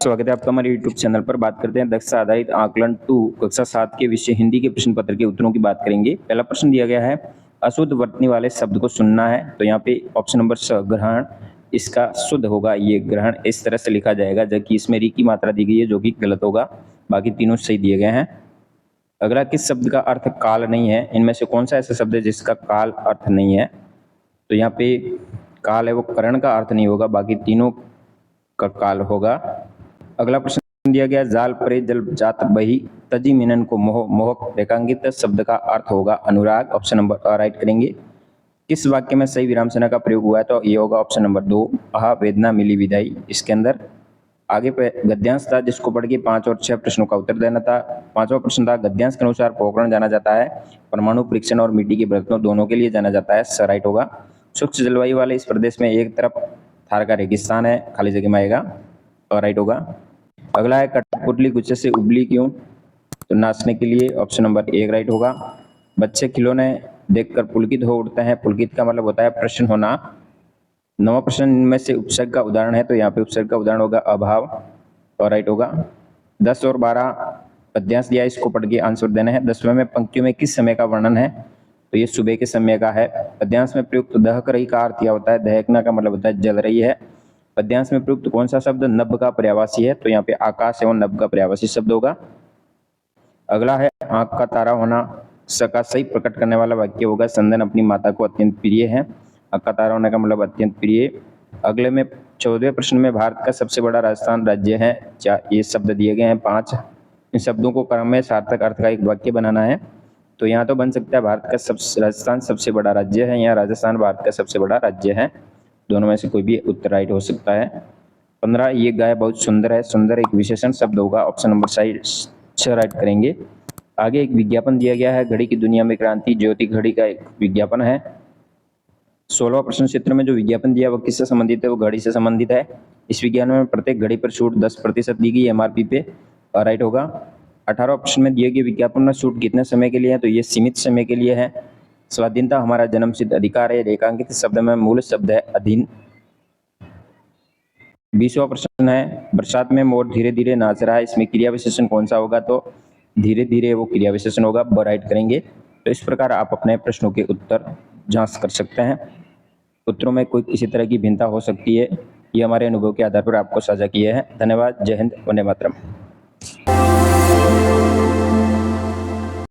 स्वागत है आपका हमारे YouTube चैनल पर। बात करते हैं दक्षता आधारित आकलन 2 कक्षा 7 के विषय हिंदी के प्रश्न पत्र के उत्तरों की बात करेंगे। पहला प्रश्न दिया गया है, अशुद्ध वर्तनी वाले शब्द को सुनना है। तो यहाँ पे ऑप्शन नंबर स ग्रहण, इसका शुद्ध होगा ये ग्रहण, इस तरह से लिखा जाएगा, जबकि इसमें री की मात्रा दी गई है जो कि गलत होगा। बाकी तीनों सही दिए गए हैं। अगला, किस शब्द का अर्थ काल नहीं है? इनमें से कौन सा ऐसा शब्द है जिसका काल अर्थ नहीं है? तो यहाँ पे काल है वो करण का अर्थ नहीं होगा, बाकी तीनों का काल होगा। अगला प्रश्न दिया गया, जाल परे जल जात बही तजी मिनन को मोह मोहक रेखांकित शब्द का अर्थ होगा अनुराग। ऑप्शन नंबर राइट करेंगे। किस वाक्य में सही विराम चिन्ह का प्रयोग हुआ है? तो ये होगा ऑप्शन नंबर 2, आहा वेदना मिली विदाई। इसके अंदर आगे पे गद्यांश था जिसको पढ़ के 5 और 6 प्रश्नों का उत्तर देना था। 5वां प्रश्न था, गद्यांश के अनुसार पोखरण जाना जाता है परमाणु परीक्षण और मिट्टी के बर्तनों दोनों के लिए जाना जाता है। स राइट होगा। शुष्क जलवायु वाले इस प्रदेश में एक तरफ थार का रेगिस्तान है, खाली जगह में आएगा और राइट होगा। अगला है, कठपुतली गुच्छे से उबली क्यों? तो नाचने के लिए। ऑप्शन नंबर 1 राइट होगा। बच्चे खिलौने देखकर पुलकित हो उठते हैं। पुलकित का मतलब होता है प्रसन्न होना। 9वां प्रश्न, इनमें से उपसर्ग का उदाहरण है। तो यहाँ पे उपसर्ग का उदाहरण होगा अभाव और राइट होगा। 10 और 12 पद्यांश दिया, इसको पढ़ के आंसर देना है। 10वें में पंक्तियों में किस समय का वर्णन है? तो ये सुबह के समय का है। पद्यांश में प्रयुक्त दहक रही का अर्थ क्या होता है? दहकना का मतलब होता है जल रही है। पद्यांश में प्रयुक्त कौन सा शब्द नभ का पर्यायवाची है? तो यहाँ पे आकाश एवं नभ का पर्यायवाची शब्द होगा। अगला है, आंख का तारा होना का सही प्रकट करने वाला वाक्य होगा, संदन अपनी माता को अत्यंत प्रिय है। आंख का तारा होने का मतलब अत्यंत प्रिय। अगले में 14वें प्रश्न में भारत का सबसे बड़ा राजस्थान राज्य है। ये शब्द दिए गए हैं 5। इन शब्दों को क्रम में सार्थक अर्थ का एक वाक्य बनाना है। तो यहाँ तो बन सकता है भारत का राजस्थान सबसे बड़ा राज्य है, या राजस्थान भारत का सबसे बड़ा राज्य है। दोनों में से कोई भी उत्तर राइट हो सकता है। 15, ये गाय बहुत सुंदर है। सुंदर एक विशेषण शब्द होगा। ऑप्शन नंबर 6 राइट करेंगे। आगे एक विज्ञापन दिया गया है, घड़ी की दुनिया में क्रांति ज्योति घड़ी का एक विज्ञापन है। 16वां प्रश्न चित्र में जो विज्ञापन दिया वो किससे संबंधित है? वो घड़ी से संबंधित है। इस विज्ञापन में प्रत्येक घड़ी पर छूट 10% दी गई एमआरपी पे, राइट होगा। 18वां प्रश्न में दिए गए विज्ञापन में छूट कितने समय के लिए है? तो ये सीमित समय के लिए है। स्वाधीनता हमारा जन्मसिद्ध अधिकार है। रेखांकित शब्द में मूल शब्द है अधीन। 20वां प्रश्न है, बरसात में मोर धीरे धीरे नाच रहा है। इसमें क्रिया विशेषण कौन सा होगा? तो धीरे धीरे वो क्रिया विशेषण होगा, राइट करेंगे। तो इस प्रकार आप अपने प्रश्नों के उत्तर जांच कर सकते हैं। उत्तरों में कोई किसी तरह की भिन्नता हो सकती है, ये हमारे अनुभव के आधार पर आपको साझा किए हैं। धन्यवाद। जय हिंद, वंदे मातरम।